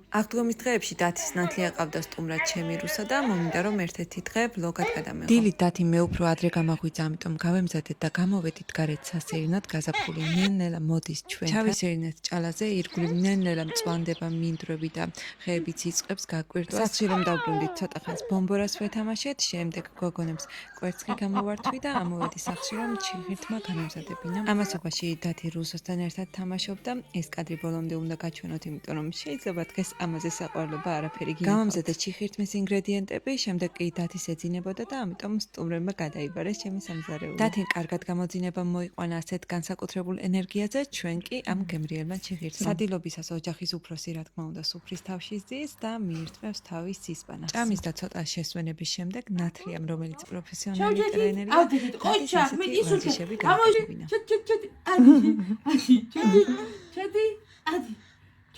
აღდგომის დღეებში დათის ნათლია ყავდა სტუმრად ჩემი რუსა და მომინდა რომ ერთ-ერთი დღე ვლოგად გადამეღო. დილით დათი მე უფრო ადრე გამაღვიძა, ამიტომ გავემზადეთ და გამოვედით გარეთ სასეირნოდ გაზაფხული ნელ-ნელა მოდის ჩვენთან. ჩავისეირნეთ ჭალაზე, ირგვლივ ნელ-ნელა მწვანდება მინდვრები და ხეებიც იწყებს გაკვირტვას. სახში რომ დავბრუნდით, ცოტა ხანს ბომბორას ვეთამაშეთ, შემდეგ გოგონებს კვერცხი გამოვართვი და ამოვედი სახში რომ ჩიხირთმა განამზადებინა. ამასობაში დათი რუსოსთან ერთად თამაშობდა. ეს კადრი ბოლომდე უნდა გაჩვენოთ, იმიტომ რომ შეიძლება დღეს ამაზე საყვარლობა არაფერი გინახავთ. გამამზადეთ ჩიხირთმის ინგრედიენტები, შემდეგ კი დათის ეძინებოდა და ამიტომ სტუმრებმა გადაიბარეს ჩემი სამზარეულო. დათი კარგად გამოძინება მოიყვანა ასეთ განსაკუთრებულ ენერგიაზე, ჩვენ კი ამ გემრიელმა ჩიხირთმა. სადილობისას ოჯახის უფროსი რა თქმა უნდა სუფრის თავში ზის და მიირთმევს თავის ცისპანას. ჭამის და ცოტა შესვენების შემდეგ ნათლიამ, რომელიც პროფესიონალი ტრენერია, ვარჯიშები გააკეთებინა.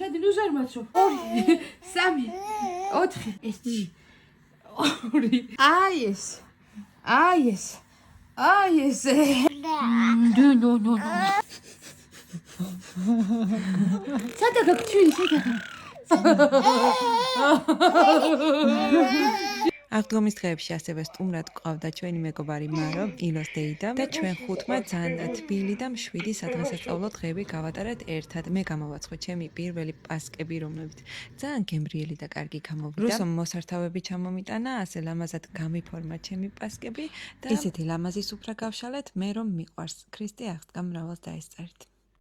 ჩადი ნუ ზარმაცო 2 3 4 ეს 2 აი ეს ნო სადა გაქცვილი სადა აღდგომის დღეებში ასევე სტუმრად გვყავდა ჩვენი მეგობარი მარო, ილოს დეიდა და ჩვენ ხუთმა ძალიან თბილი და მშვიდი სადღესასწაულო დღეები გავატარეთ ერთად. მე გამოვაცხო ჩემი პირველი პასკები, რომლებიც ძალიან გემრიელი და კარგი გამოვიდა. რუსომ მოსართავები ჩამომიტანა, ასე ლამაზად გამიფორმა ჩემი პასკები და ისეთი ლამაზი სუფრა გავშალეთ, მე რომ მიყვარს. ქრისტე აღდგა მრავალს დაესწარით.